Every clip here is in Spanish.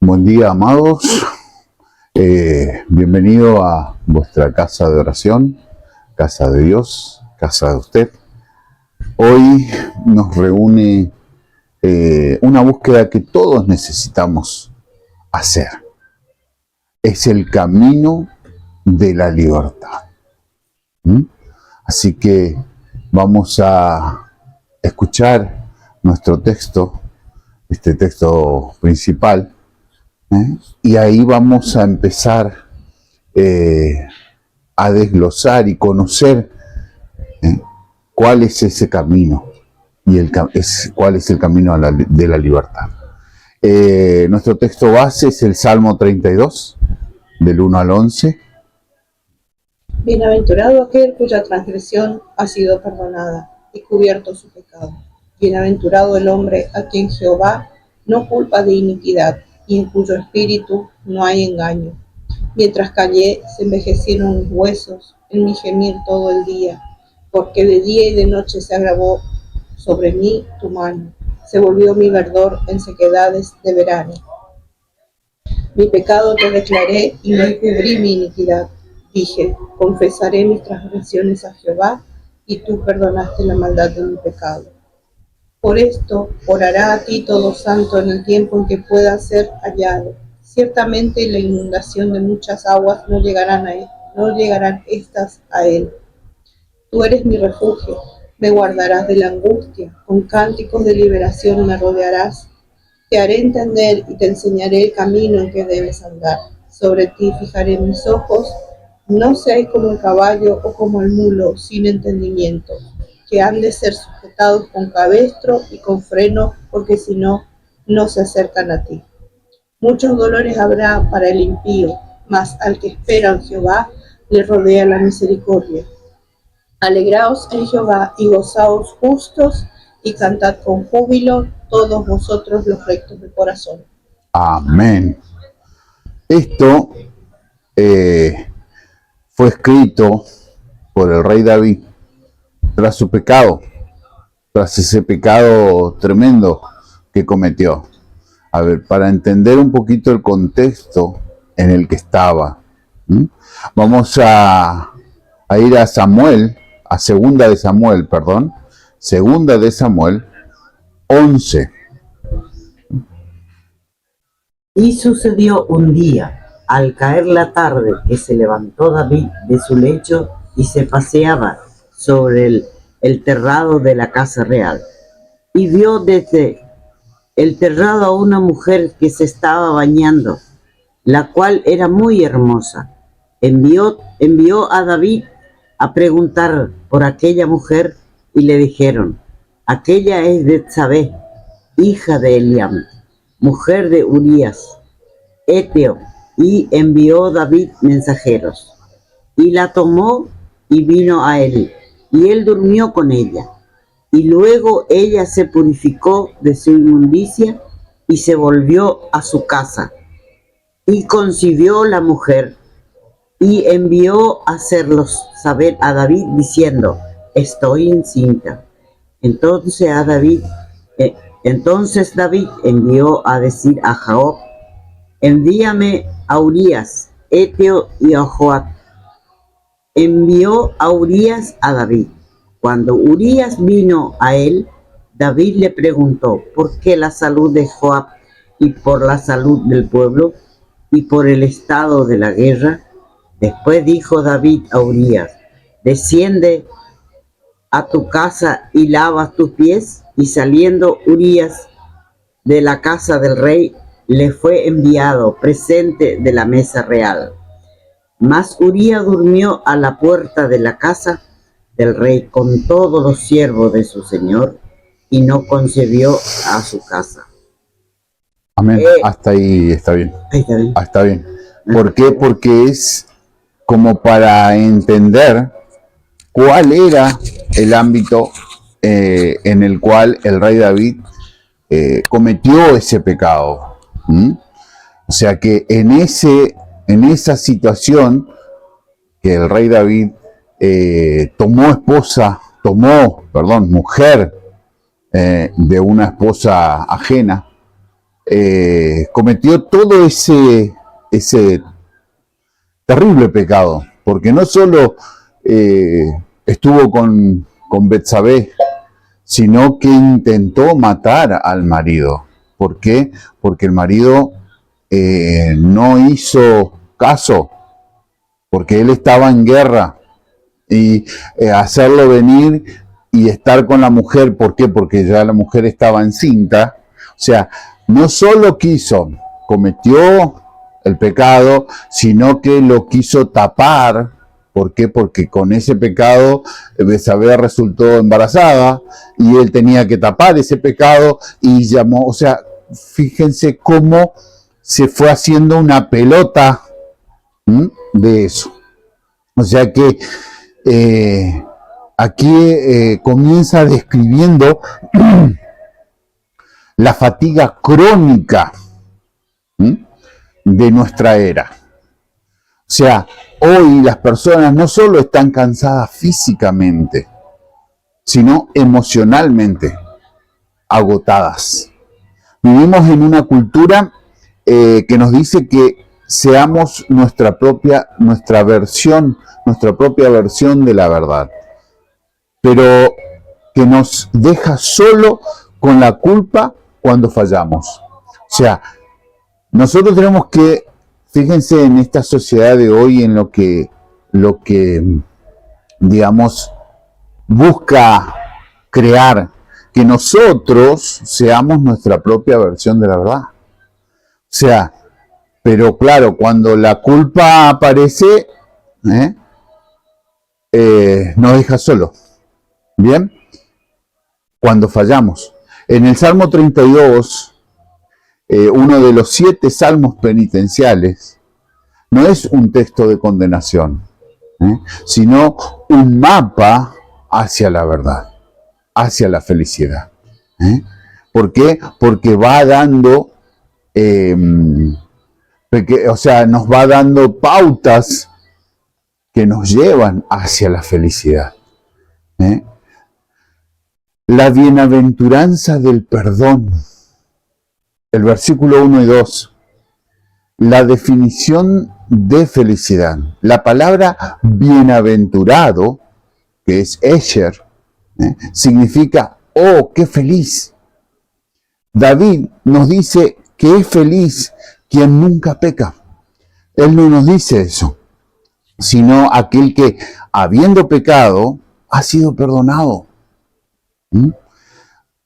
Buen día, amados. Bienvenido a vuestra casa de oración, casa de Dios, casa de usted. Hoy nos reúne una búsqueda que todos necesitamos hacer. Es el camino de la libertad. Así que vamos a escuchar nuestro texto, este texto principal, y ahí vamos a empezar a desglosar y conocer cuál es ese camino y cuál es el camino de la libertad. Nuestro texto base es el Salmo 32, del 1 al 11. Bienaventurado aquel cuya transgresión ha sido perdonada y cubierto su pecado. Bienaventurado el hombre a quien Jehová no culpa de iniquidad y en cuyo espíritu no hay engaño. Mientras callé, se envejecieron mis huesos en mi gemir todo el día, porque de día y de noche se agravó sobre mí tu mano. Se volvió mi verdor en sequedades de verano. Mi pecado te declaré y no encubrí mi iniquidad. Dije, confesaré mis transgresiones a Jehová, y tú perdonaste la maldad de mi pecado. Por esto, orará a ti todo santo en el tiempo en que pueda ser hallado. Ciertamente la inundación de muchas aguas no llegarán estas a él. Tú eres mi refugio, me guardarás de la angustia, con cánticos de liberación me rodearás. Te haré entender y te enseñaré el camino en que debes andar. Sobre ti fijaré mis ojos. No seáis como el caballo o como el mulo sin entendimiento, que han de ser sujetados con cabestro y con freno, porque si no, no se acercan a ti. Muchos dolores habrá para el impío, mas al que espera en Jehová le rodea la misericordia. Alegraos en Jehová y gozaos justos, y cantad con júbilo todos vosotros los rectos de corazón. Amén. Esto fue escrito por el rey David tras su pecado, tras ese pecado tremendo que cometió. A ver, para entender un poquito el contexto en el que estaba, vamos a ir a Samuel, a segunda de Samuel 11. Y sucedió un día, al caer la tarde, que se levantó David de su lecho y se paseaba sobre el terrado de la casa real. Y vio desde el terrado a una mujer que se estaba bañando, la cual era muy hermosa. Envió a David a preguntar por aquella mujer y le dijeron: aquella es Betsabé, hija de Eliam, mujer de Urías, Eteo. Y envió David mensajeros, y la tomó y vino a él, y él durmió con ella. Y luego ella se purificó de su inmundicia y se volvió a su casa. Y concibió la mujer, y envió a hacerlos saber a David, diciendo: estoy encinta. Entonces David envió a decir a Joab: envíame a Urías, Eteo, y a Joab. Envió a Urías a David. Cuando Urías vino a él, David le preguntó por qué la salud de Joab y por la salud del pueblo y por el estado de la guerra. Después dijo David a Urías: desciende a tu casa y lava tus pies. Y saliendo Urías de la casa del rey, le fue enviado presente de la mesa real. Mas Urías durmió a la puerta de la casa del rey con todos los siervos de su señor, y no concibió a su casa. Amén. Hasta ahí está bien. Ahí está bien. Está bien. ¿Por qué? Porque es como para entender cuál era el ámbito en el cual el rey David cometió ese pecado. O sea que en esa situación que el rey David tomó mujer de una esposa ajena, cometió todo ese terrible pecado, porque no solo estuvo con Betsabé, sino que intentó matar al marido. ¿Por qué? Porque el marido no hizo caso, porque él estaba en guerra, y hacerlo venir y estar con la mujer, ¿por qué? Porque ya la mujer estaba encinta. O sea, no solo cometió el pecado, sino que lo quiso tapar. ¿Por qué? Porque con ese pecado Betsabé resultó embarazada y él tenía que tapar ese pecado y llamó, o sea, fíjense cómo se fue haciendo una pelota de eso. O sea que aquí comienza describiendo la fatiga crónica de nuestra era. O sea, hoy las personas no solo están cansadas físicamente, sino emocionalmente agotadas. Vivimos en una cultura que nos dice que seamos nuestra propia versión de la verdad, pero que nos deja solo con la culpa cuando fallamos. O sea, nosotros tenemos que, fíjense en esta sociedad de hoy, en lo que digamos, busca crear, que nosotros seamos nuestra propia versión de la verdad. O sea, pero claro, cuando la culpa aparece, nos deja solo. Bien, cuando fallamos. En el Salmo 32, uno de los 7 salmos penitenciales, no es un texto de condenación, sino un mapa hacia la verdad, hacia la felicidad. ¿Por qué? Porque va dando, nos va dando pautas que nos llevan hacia la felicidad. La bienaventuranza del perdón. El versículo 1 y 2. La definición de felicidad. La palabra bienaventurado, que es Esher, significa, oh, qué feliz. David nos dice que es feliz quien nunca peca. Él no nos dice eso, sino aquel que, habiendo pecado, ha sido perdonado.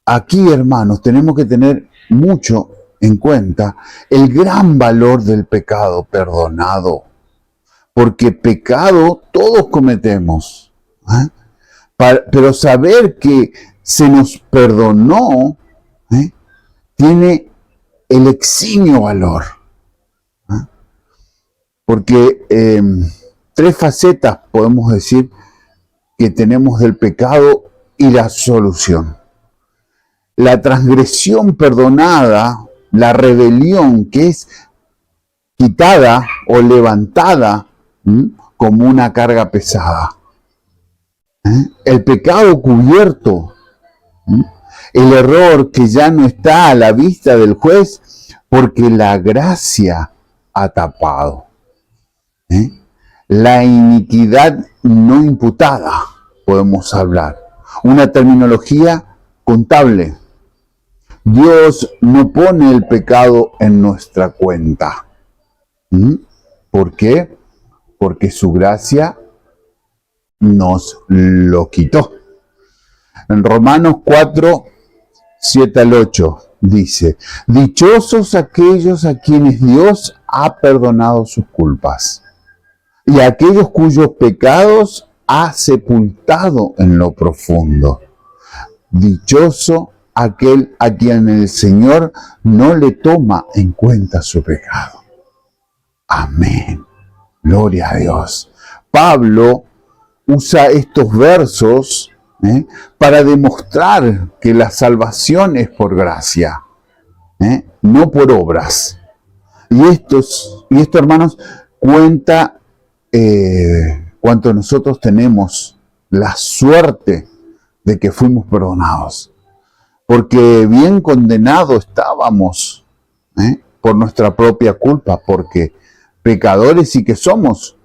Aquí, hermanos, tenemos que tener mucho en cuenta el gran valor del pecado perdonado, porque pecado todos cometemos, pero saber que se nos perdonó tiene el eximio valor, porque 3 facetas podemos decir que tenemos del pecado y la solución. La transgresión perdonada, la rebelión que es quitada o levantada como una carga pesada. El pecado cubierto, el error que ya no está a la vista del juez porque la gracia ha tapado. La iniquidad no imputada, podemos hablar. Una terminología contable. Dios no pone el pecado en nuestra cuenta. ¿Por qué? Porque su gracia nos lo quitó. En Romanos 4, 7 al 8 dice: dichosos aquellos a quienes Dios ha perdonado sus culpas y aquellos cuyos pecados ha sepultado en lo profundo. Dichoso aquel a quien el Señor no le toma en cuenta su pecado. Amén. Gloria a Dios. Pablo usa estos versos para demostrar que la salvación es por gracia, no por obras. Y esto, hermanos, cuenta cuánto nosotros tenemos la suerte de que fuimos perdonados. Porque bien condenados estábamos por nuestra propia culpa, porque pecadores sí que somos.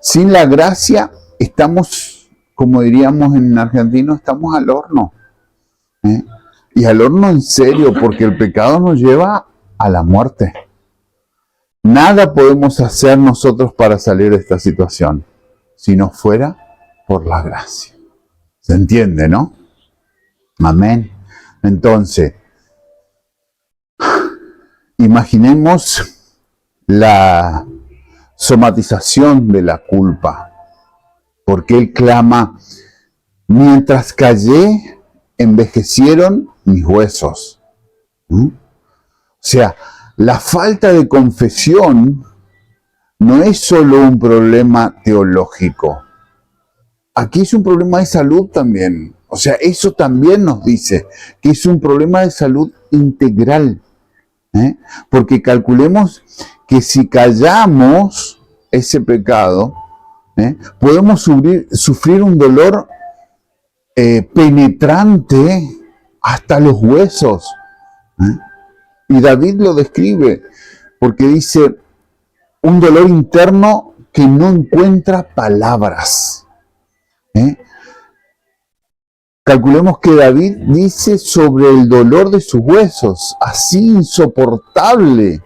Sin la gracia estamos, como diríamos en argentino, estamos al horno. Y al horno en serio, porque el pecado nos lleva a la muerte. Nada podemos hacer nosotros para salir de esta situación, si no fuera por la gracia. ¿Se entiende, no? Amén. Entonces, imaginemos la somatización de la culpa, porque él clama: mientras callé, envejecieron mis huesos. O sea, la falta de confesión no es solo un problema teológico. Aquí es un problema de salud también. O sea, eso también nos dice que es un problema de salud integral. Porque calculemos que si callamos ese pecado, podemos sufrir un dolor penetrante hasta los huesos. Y David lo describe porque dice: un dolor interno que no encuentra palabras. Calculemos que David dice sobre el dolor de sus huesos, así insoportable.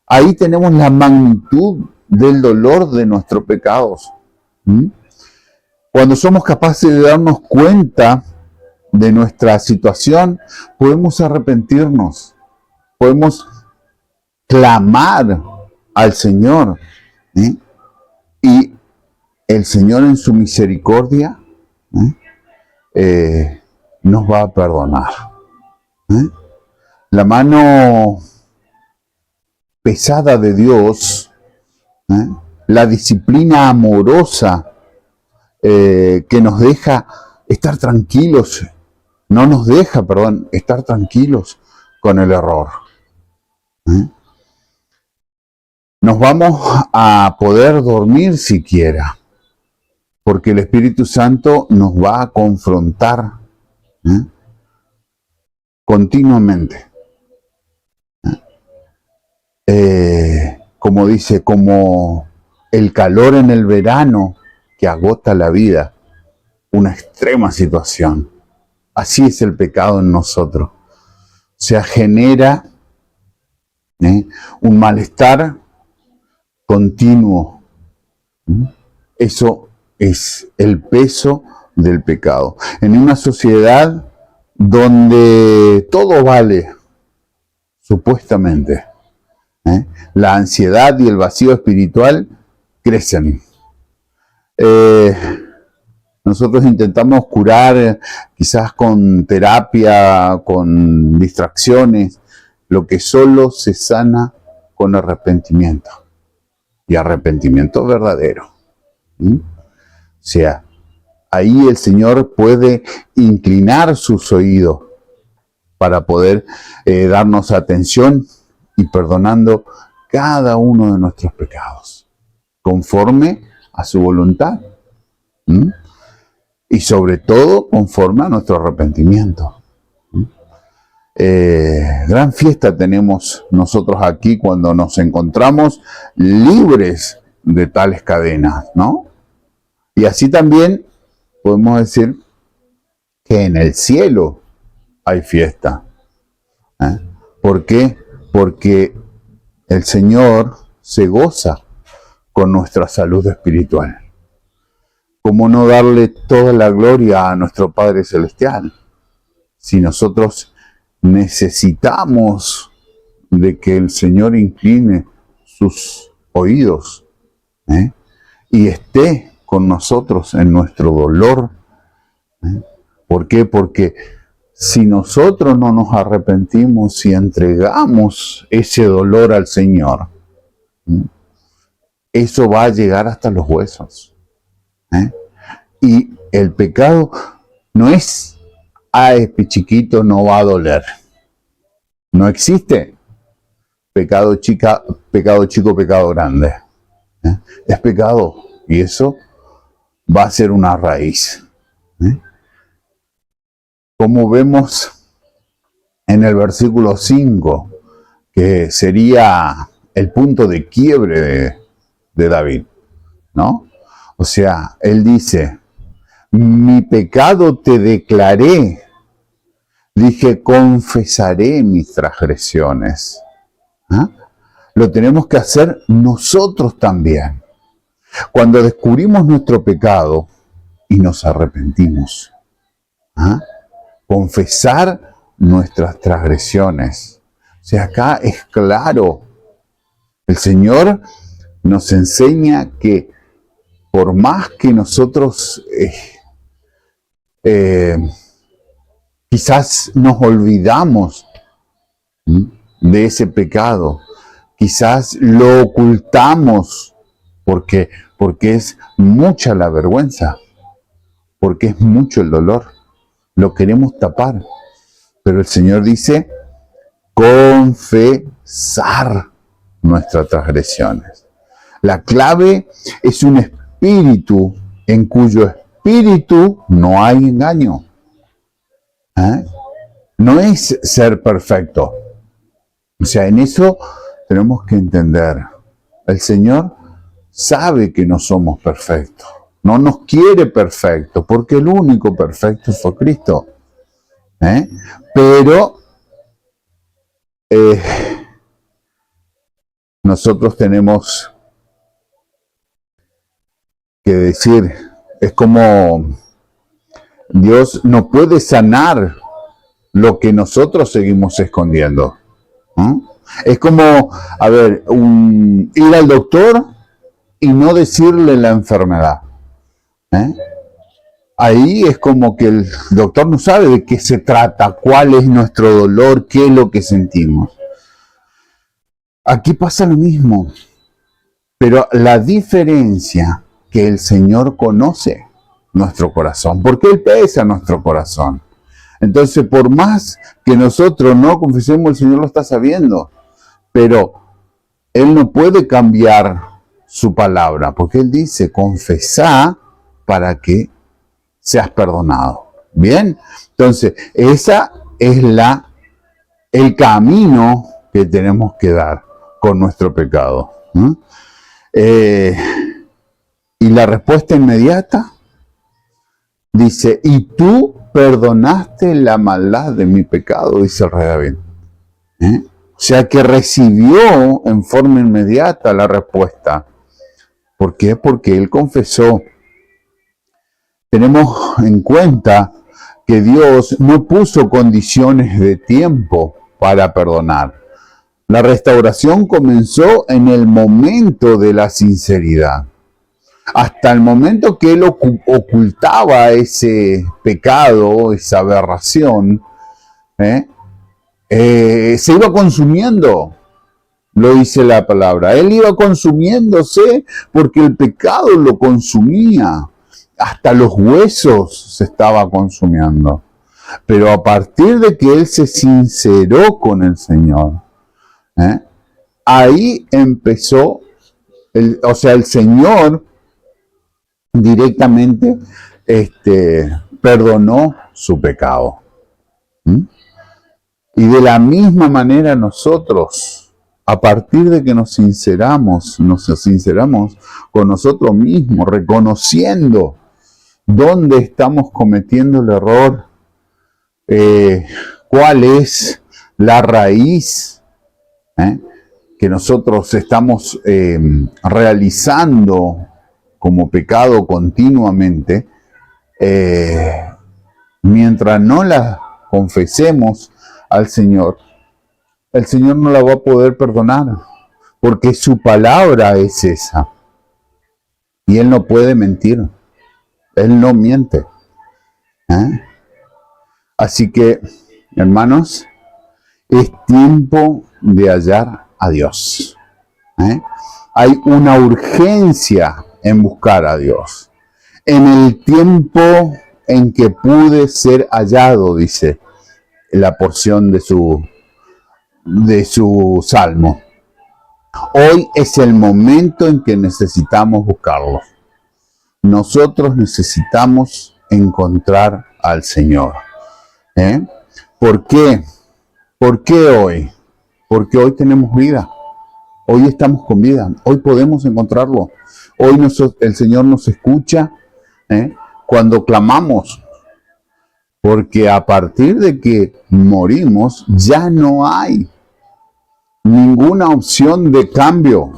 Ahí tenemos la magnitud del dolor de nuestros pecados. Cuando somos capaces de darnos cuenta de nuestra situación, podemos arrepentirnos, podemos clamar al Señor, y el Señor en su misericordia nos va a perdonar. La mano pesada de Dios, la disciplina amorosa que nos deja estar tranquilos, no nos deja, estar tranquilos con el error. Nos vamos a poder dormir siquiera, porque el Espíritu Santo nos va a confrontar continuamente. Como dice, como el calor en el verano que agota la vida, una extrema situación. Así es el pecado en nosotros. O sea, genera un malestar continuo. Eso es el peso del pecado. En una sociedad donde todo vale, supuestamente, la ansiedad y el vacío espiritual crecen. Nosotros intentamos curar quizás con terapia, con distracciones, lo que solo se sana con arrepentimiento. Y arrepentimiento verdadero. O sea, ahí el Señor puede inclinar sus oídos para poder darnos atención y perdonando cada uno de nuestros pecados, conforme a su voluntad. Y sobre todo, conforme a nuestro arrepentimiento. Gran fiesta tenemos nosotros aquí cuando nos encontramos libres de tales cadenas, ¿no? Y así también podemos decir que en el cielo hay fiesta. ¿Por qué? Porque el Señor se goza con nuestra salud espiritual. ¿Cómo no darle toda la gloria a nuestro Padre Celestial? Si nosotros necesitamos de que el Señor incline sus oídos y esté con nosotros en nuestro dolor. ¿Por qué? Porque si nosotros no nos arrepentimos y entregamos ese dolor al Señor, eso va a llegar hasta los huesos. Y el pecado no es: este chiquito no va a doler. No existe pecado chico, pecado grande. Es pecado, y eso va a ser una raíz. Como vemos en el versículo 5, que sería el punto de quiebre de David, ¿no? O sea, él dice, mi pecado te declaré, dije, confesaré mis transgresiones. ¿Ah? Lo tenemos que hacer nosotros también. Cuando descubrimos nuestro pecado y nos arrepentimos, ¿ah? Confesar nuestras transgresiones. O sea, acá es claro, el Señor nos enseña que por más que nosotros quizás nos olvidamos de ese pecado, quizás lo ocultamos porque es mucha la vergüenza, porque es mucho el dolor, lo queremos tapar, pero el Señor dice confesar nuestras transgresiones. La clave es un espíritu en cuyo espíritu no hay engaño. ¿Eh? No es ser perfecto. O sea, en eso tenemos que entender. El Señor sabe que no somos perfectos. No nos quiere perfectos, porque el único perfecto fue Cristo. Pero nosotros tenemos que decir, es como Dios no puede sanar lo que nosotros seguimos escondiendo. Es como, a ver, ir al doctor y no decirle la enfermedad. Ahí es como que el doctor no sabe de qué se trata, cuál es nuestro dolor, qué es lo que sentimos. Aquí pasa lo mismo, pero la diferencia que el Señor conoce nuestro corazón, porque Él pesa nuestro corazón. Entonces, por más que nosotros no confesemos, el Señor lo está sabiendo, pero Él no puede cambiar su palabra, porque Él dice, confesá para que seas perdonado. Bien, entonces, esa es el camino que tenemos que dar con nuestro pecado. Y la respuesta inmediata dice, y tú perdonaste la maldad de mi pecado, dice el rey David. O sea que recibió en forma inmediata la respuesta. ¿Por qué? Porque él confesó. Tenemos en cuenta que Dios no puso condiciones de tiempo para perdonar. La restauración comenzó en el momento de la sinceridad. Hasta el momento que él ocultaba ese pecado, esa aberración, se iba consumiendo, lo dice la palabra. Él iba consumiéndose porque el pecado lo consumía. Hasta los huesos se estaba consumiendo. Pero a partir de que él se sinceró con el Señor, ahí empezó, el Señor directamente perdonó su pecado. Y de la misma manera nosotros, a partir de que nos sinceramos con nosotros mismos, reconociendo dónde estamos cometiendo el error, cuál es la raíz que nosotros estamos realizando como pecado continuamente, mientras no la confesemos al Señor, el Señor no la va a poder perdonar, porque su palabra es esa. Y Él no puede mentir. Él no miente. Así que, hermanos, es tiempo de hallar a Dios. Hay una urgencia en buscar a Dios. En el tiempo en que pude ser hallado, dice la porción de su salmo. Hoy es el momento en que necesitamos buscarlo. Nosotros necesitamos encontrar al Señor. ¿Por qué? ¿Por qué hoy? porque hoy tenemos vida, hoy estamos con vida, hoy podemos encontrarlo, hoy el Señor nos escucha cuando clamamos, porque a partir de que morimos ya no hay ninguna opción de cambio.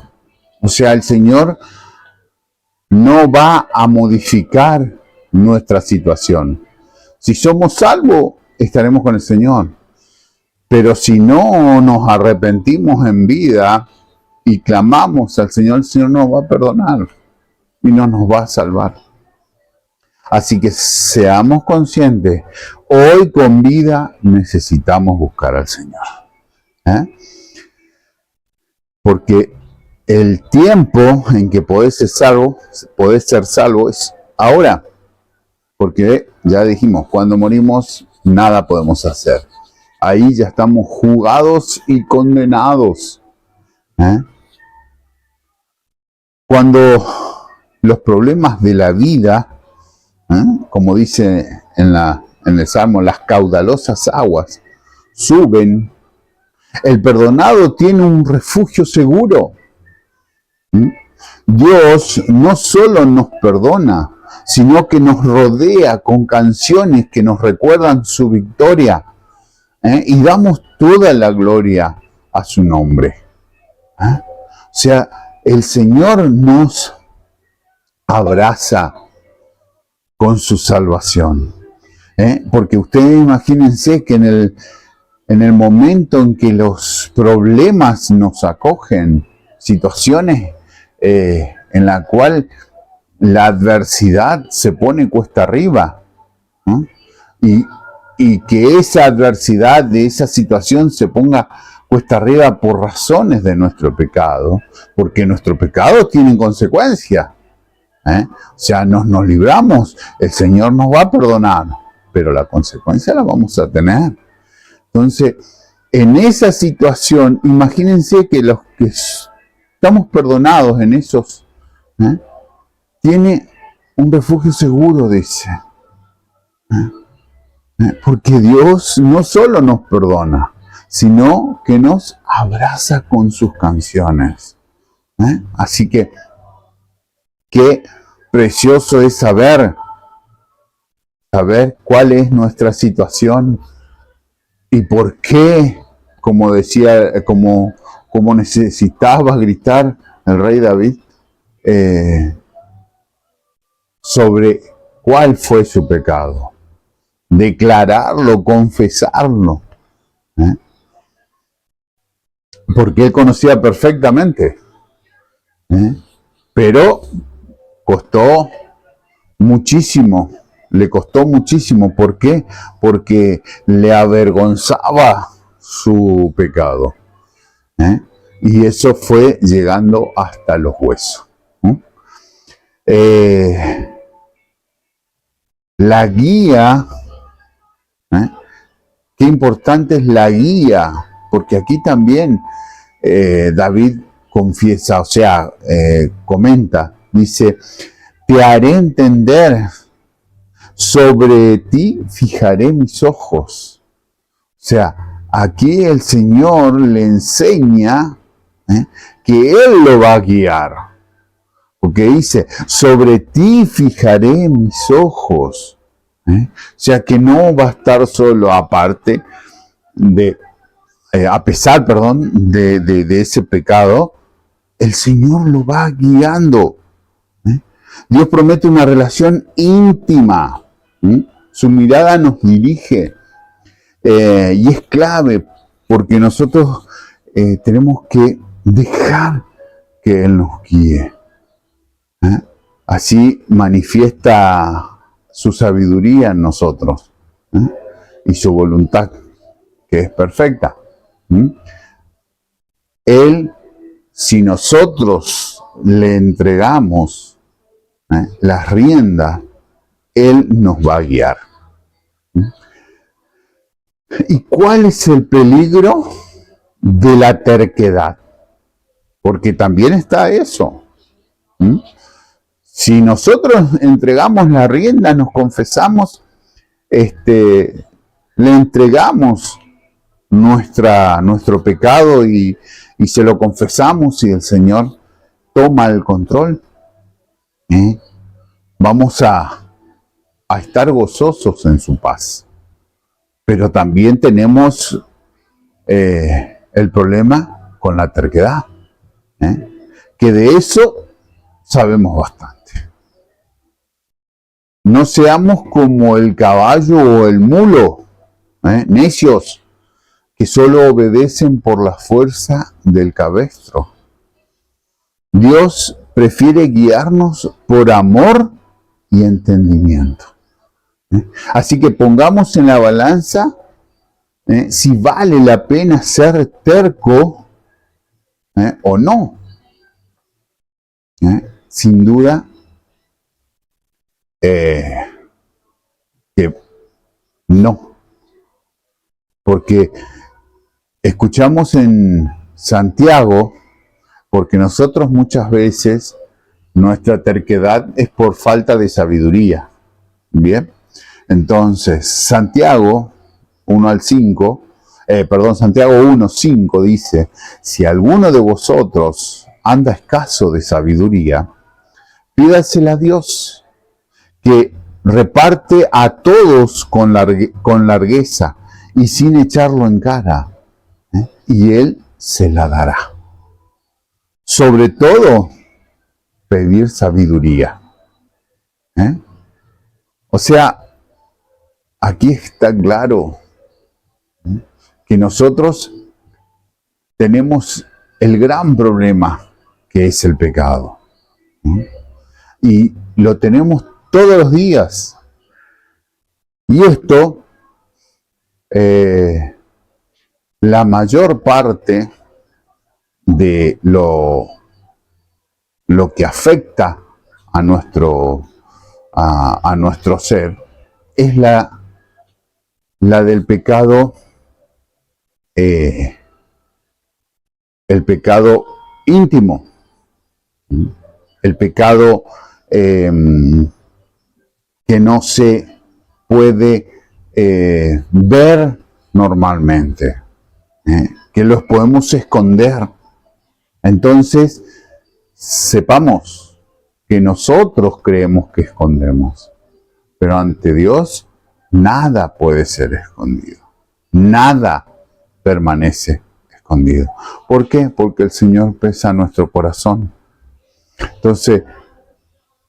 O sea, el Señor no va a modificar nuestra situación. Si somos salvos, estaremos con el Señor. Pero si no nos arrepentimos en vida y clamamos al Señor, el Señor nos va a perdonar y no nos va a salvar. Así que seamos conscientes, hoy con vida necesitamos buscar al Señor. Porque el tiempo en que podés ser salvo es ahora. Porque ya dijimos, cuando morimos nada podemos hacer. Ahí ya estamos juzgados y condenados. Cuando los problemas de la vida, como dice en el Salmo, las caudalosas aguas suben, el perdonado tiene un refugio seguro. Dios no solo nos perdona, sino que nos rodea con canciones que nos recuerdan su victoria. Y damos toda la gloria a su nombre. O sea, el Señor nos abraza con su salvación. Porque ustedes imagínense que en el momento en que los problemas nos acogen, situaciones en la cual la adversidad se pone cuesta arriba, ¿no? Y que esa adversidad de esa situación se ponga cuesta arriba por razones de nuestro pecado, porque nuestro pecado tiene consecuencias. O sea, nos libramos, el Señor nos va a perdonar, pero la consecuencia la vamos a tener. Entonces, en esa situación, imagínense que los que estamos perdonados en esos, tiene un refugio seguro, dice. Porque Dios no solo nos perdona, sino que nos abraza con sus canciones. Así que, qué precioso es saber cuál es nuestra situación y por qué, como decía, como necesitaba gritar el rey David, sobre cuál fue su pecado. Declararlo, confesarlo. Porque él conocía perfectamente. Pero costó muchísimo. Le costó muchísimo. ¿Por qué? Porque le avergonzaba su pecado. Y eso fue llegando hasta los huesos. La guía, qué importante es la guía, porque aquí también David confiesa, o sea, comenta, dice, te haré entender, sobre ti fijaré mis ojos. O sea, aquí el Señor le enseña que Él lo va a guiar. Porque dice, sobre ti fijaré mis ojos. O sea que no va a estar solo aparte a pesar de ese pecado, el Señor lo va guiando. Dios promete una relación íntima. Su mirada nos dirige. Y es clave porque nosotros tenemos que dejar que Él nos guíe. Así manifiesta su sabiduría en nosotros y su voluntad, que es perfecta. Él, si nosotros le entregamos las riendas, Él nos va a guiar. ¿Y cuál es el peligro de la terquedad? Porque también está eso. Si nosotros entregamos la rienda, nos confesamos, le entregamos nuestro pecado y se lo confesamos y el Señor toma el control, vamos a estar gozosos en su paz. Pero también tenemos el problema con la terquedad, que de eso sabemos bastante. No seamos como el caballo o el mulo, necios, que solo obedecen por la fuerza del cabestro. Dios prefiere guiarnos por amor y entendimiento. Así que pongamos en la balanza si vale la pena ser terco o no. Sin duda que no. Porque escuchamos en Santiago, porque nosotros muchas veces nuestra terquedad es por falta de sabiduría. Bien, entonces Santiago 1:5 dice: si alguno de vosotros anda escaso de sabiduría, pídasela a Dios, que reparte a todos con largueza y sin echarlo en cara, y Él se la dará. Sobre todo, pedir sabiduría. O sea, aquí está claro que nosotros tenemos el gran problema que es el pecado. Y lo tenemos todos los días. Y esto, la mayor parte de lo que afecta a nuestro ser es la del pecado, el pecado íntimo, el pecado que no se puede ver normalmente, que los podemos esconder. Entonces, sepamos que nosotros creemos que escondemos, pero ante Dios nada puede ser escondido, nada permanece escondido. ¿Por qué? Porque el Señor pesa nuestro corazón. Entonces,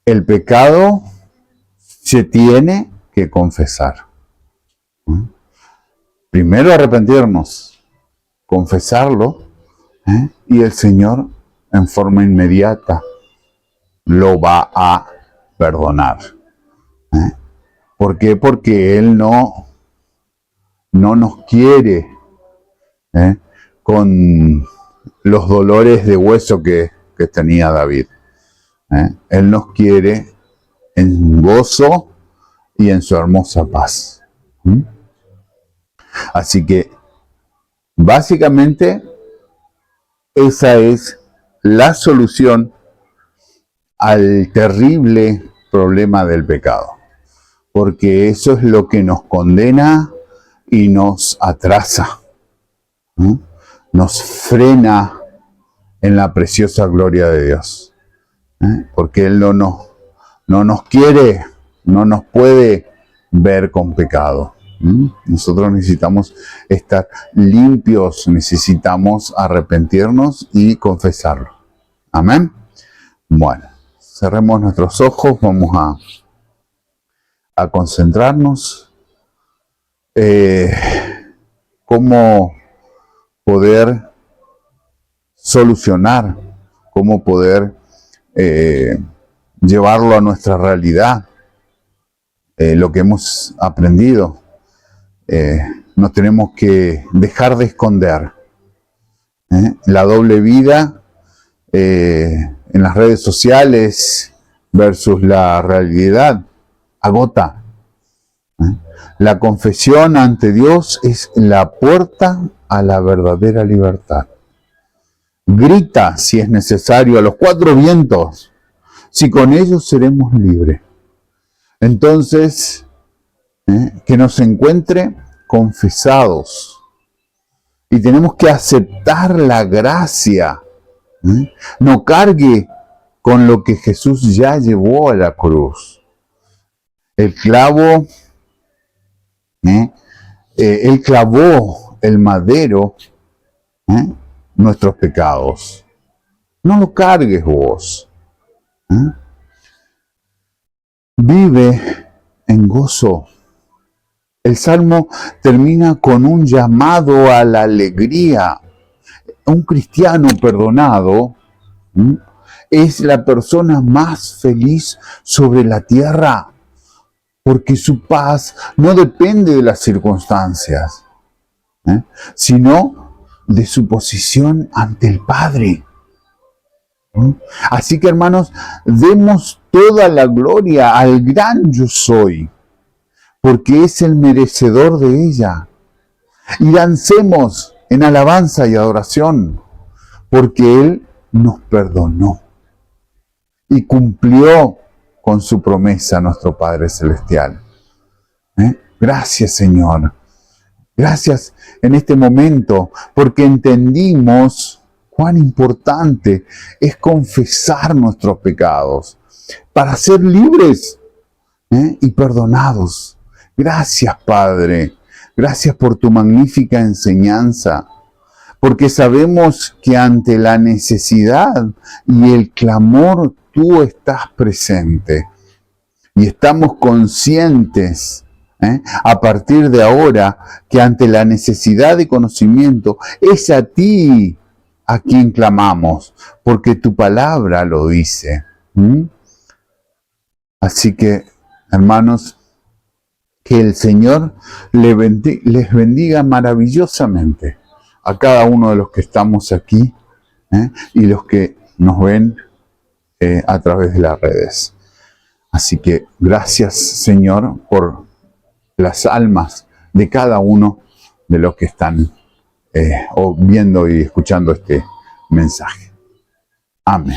el pecado se tiene que confesar. Primero arrepentirnos, confesarlo, y el Señor en forma inmediata lo va a perdonar. ¿Por qué? Porque Él no nos quiere con los dolores de hueso que tenía David. Él nos quiere en gozo y en su hermosa paz. Así que, básicamente, esa es la solución al terrible problema del pecado. Porque eso es lo que nos condena y nos atrasa. Nos frena en la preciosa gloria de Dios. Porque Él no nos quiere, no nos puede ver con pecado. Nosotros necesitamos estar limpios, necesitamos arrepentirnos y confesarlo. Amén. Bueno, cerremos nuestros ojos, vamos a concentrarnos. Cómo poder solucionar, cómo poder llevarlo a nuestra realidad, lo que hemos aprendido. Nos tenemos que dejar de esconder. La doble vida en las redes sociales versus la realidad agota. La confesión ante Dios es la puerta a la verdadera libertad. Grita, si es necesario, a los cuatro vientos, si con ellos seremos libres. Entonces, que nos encuentre confesados, Y tenemos que aceptar la gracia. No cargue con lo que Jesús ya llevó a la cruz. El clavo, Él clavó el madero, nuestros pecados. No lo cargues vos. Vive en gozo. El Salmo termina con un llamado a la alegría. Un cristiano perdonado es la persona más feliz sobre la tierra, porque su paz no depende de las circunstancias, sino de su posición ante el Padre. Así que, hermanos, demos toda la gloria al gran Yo Soy, porque es el merecedor de ella. Y dancemos en alabanza y adoración, porque Él nos perdonó y cumplió con su promesa nuestro Padre Celestial. Gracias, Señor. Gracias en este momento, porque entendimos cuán importante es confesar nuestros pecados para ser libres y perdonados. Gracias, Padre. Gracias por tu magnífica enseñanza, porque sabemos que ante la necesidad y el clamor tú estás presente. Y estamos conscientes, a partir de ahora, que ante la necesidad de conocimiento es a ti a quien clamamos, porque tu palabra lo dice. Así que, hermanos, que el Señor les bendiga maravillosamente a cada uno de los que estamos aquí y los que nos ven a través de las redes. Así que gracias, Señor, por las almas de cada uno de los que están viendo y escuchando este mensaje. Amén.